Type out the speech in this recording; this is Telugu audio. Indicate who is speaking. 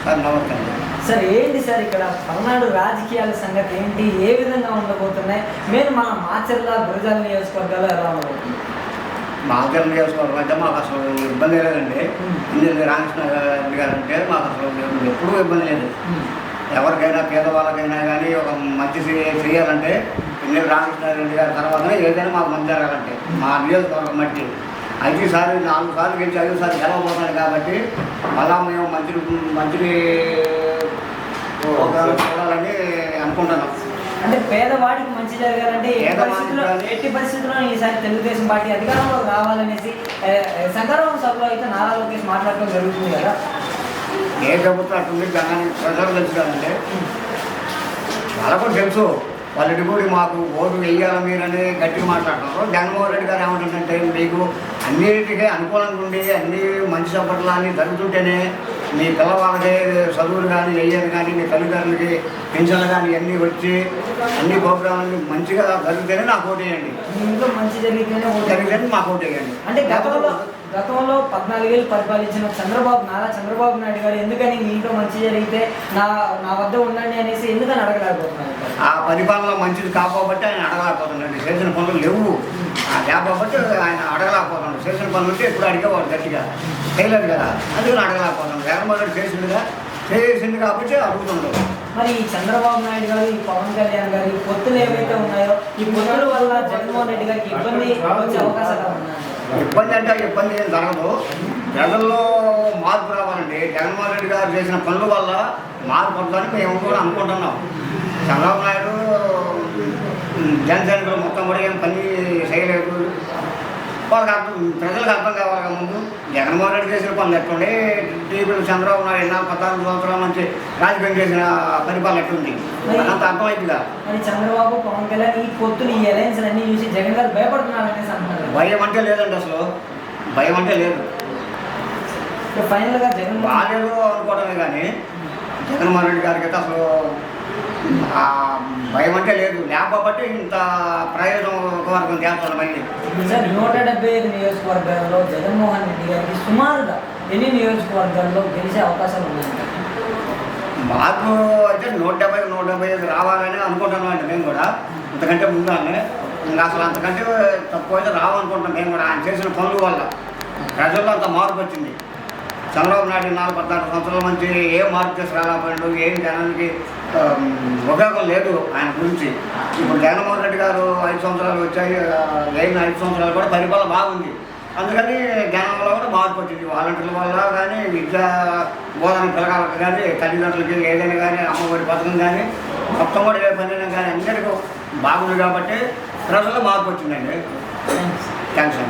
Speaker 1: సార్ నమస్తే
Speaker 2: సార్ ఏంటి సార్ ఇక్కడ పల్నాడు రాజకీయాల సంగతి ఏంటి, ఏ విధంగా ఉండబోతున్నాయి? మేము మన మాచర్ల గురజాల నియోజకవర్గాల్లో ఎలా ఉండబోతుంది?
Speaker 1: మాచర్ల నియోజకవర్గం అంటే మాకు అసలు ఇబ్బంది లేదండి. ఇంజనీర్ రామకృష్ణ రెడ్డి గారు అంటే మాకు అసలు ఎప్పుడూ ఇబ్బంది లేదు. ఎవరికైనా పేదవాళ్ళకైనా కానీ ఒక మంచి చేయాలంటే ఇంజనీర్ రామకృష్ణ రెడ్డి గారి తర్వాతనే ఏదైనా మాకు మంచి జరగాలంటే మా నియోజకవర్గం బట్టి 5 సార్లు 4 సార్లు గెలిచి 5 సార్లు గెలవబోతున్నాడు కాబట్టి మళ్ళా మేము మంచి చూడాలని అనుకుంటున్నాం.
Speaker 2: అంటే పేదవాడికి మంచి జరగాలంటే ఎట్టి పరిస్థితుల్లో ఈసారి తెలుగుదేశం పార్టీ అధికారంలో రావాలనేసి శంకరరావు సభలో అయితే నారా లోకేష్ మాట్లాడటం జరుగుతుంది కదా.
Speaker 1: ఏ ప్రభుత్వం అట్టుంది జనానికి ప్రజలు తెలుసు కదంటే వాళ్ళకు కూడా తెలుసు. వాళ్ళ కూడా మాకు ఓటు వేయాలి మీరని గట్టిగా మాట్లాడుతున్నారు. జగన్మోహన్ రెడ్డి గారు ఏమంటుందంటే మీకు అన్నిటికీ అనుకూలంగా ఉండి అన్ని మంచి సపోర్ట్లు అన్నీ జరుగుతుంటేనే మీ పిల్లవాళ్ళకి చదువులు కానీ వేయాలి కానీ మీ తల్లిదండ్రులకి పెన్షన్లు కానీ అన్నీ వచ్చి అన్ని ప్రోగ్రాంలు మంచిగా జరిగితేనే నాకు ఓటు వేయండి.
Speaker 2: ఇంట్లో మంచి జరిగితేనే
Speaker 1: మాకు ఓటు వేయండి.
Speaker 2: అంటే గతంలో 14 ఏళ్ళు పరిపాలించిన నారా చంద్రబాబు నాయుడు గారు ఎందుకని మీ ఇంట్లో మంచి జరిగితే నా వద్ద ఉండండి అనేసి ఎందుకని అడగలేకపోతున్నారు?
Speaker 1: ఆ పరిపాలన మంచిది కాకపోతే ఆయన అడగలేకపోతున్నాడు. చేసిన పనులు లేవు లేకపోతే ఆయన అడగలేకపోతున్నాడు. చేసిన పనులు ఉంటే ఎప్పుడు అడిగేవాడు గట్టిగా చేయలేదు కదా, అందుకని అడగలేకపోతున్నాడు. జగన్మోహన్ రెడ్డి చేసింది కాబట్టి అడుగుతున్నాడు.
Speaker 2: మరి చంద్రబాబు నాయుడు గారు, ఈ పవన్ కళ్యాణ్ గారు ఈ పొత్తులు ఏవైతే ఉన్నాయో ఈ పొత్తుల వల్ల జగన్మోహన్ రెడ్డి గారికి ఇబ్బంది వచ్చే అవకాశాలు ఉన్నాయి.
Speaker 1: ఇబ్బంది అంటే ఇబ్బంది ఏం జరగదు. ప్రజల్లో మార్పు రావాలండి. జగన్మోహన్ రెడ్డి గారు చేసిన పనుల వల్ల మార్పు వద్దని మేము కూడా అనుకుంటున్నాం. చంద్రబాబు నాయుడు జనసైనికులు మొత్తం కూడా ఏం పని చేయలేదు. వాళ్ళకి ప్రజలకు అర్థం కావాలి. ముందు జగన్మోహన్ రెడ్డి చేసిన పనులు ఎట్లుండే, టీపీలు చంద్రబాబు నాయుడు 14 సంవత్సరాల నుంచి రాజకీయం చేసిన పరిపాలన ఎట్లుంది అంత అర్థమైందిగా.
Speaker 2: మరి చంద్రబాబు, పవన్ కళ్యాణ్ ఈ పొత్తులు ఈ అలయన్స్ అన్ని చూసి జగన్ గారు భయపడుతున్నారు అనేసి అంటున్నారు.
Speaker 1: భయం అంటే లేదండి, అసలు భయం అంటే లేదు.
Speaker 2: ఫైనల్గా జగన్
Speaker 1: బాగాలేదు అనుకోవడమే కానీ జగన్మోహన్ రెడ్డి గారికి అయితే అసలు భయం అంటే లేదు. లేకపోతే ఇంత ప్రయోజనం చేస్తాను. మళ్ళీ
Speaker 2: సార్ 175 నియోజకవర్గాల్లో జగన్మోహన్ రెడ్డి గారికి సుమారుగా ఎన్ని నియోజకవర్గాల్లో గెలిచే అవకాశాలు ఉన్నాయంట?
Speaker 1: మాకు అయితే 175 రావాలని అనుకుంటున్నాం అండి. మేము కూడా ఇంతకంటే ముందానే ఇంకా అసలు అంతకంటే తక్కువ అయితే రావాలనుకుంటున్నాం. మేము కూడా ఆయన చేసిన పనుల వల్ల ప్రజల్లో అంత మార్పు వచ్చింది. చంద్రబాబు నాయుడు 14 సంవత్సరాల నుంచి ఏం మార్పు చేసి రాలేకపోయాడు, ఏం జనానికి ఉపయోగం లేదు ఆయన గురించి. ఇప్పుడు జగన్మోహన్ రెడ్డి గారు 5 సంవత్సరాలు వచ్చాయి, అయిన 5 సంవత్సరాలు కూడా పరిపాలన బాగుంది. అందుకని జనంలో కూడా మార్పు వచ్చింది. వాలంటీర్ల వల్ల కానీ, విద్యా బోధన పిల్లగాలకు కానీ, తల్లిదండ్రులకి ఏదైనా కానీ, అమ్మఒడి పథకం కానీ, మొత్తం కూడా ఏ పని కానీ అన్నిటికీ బాగుంది కాబట్టి ప్రజల్లో మార్పు వచ్చిందండి. థ్యాంక్స్ అండి.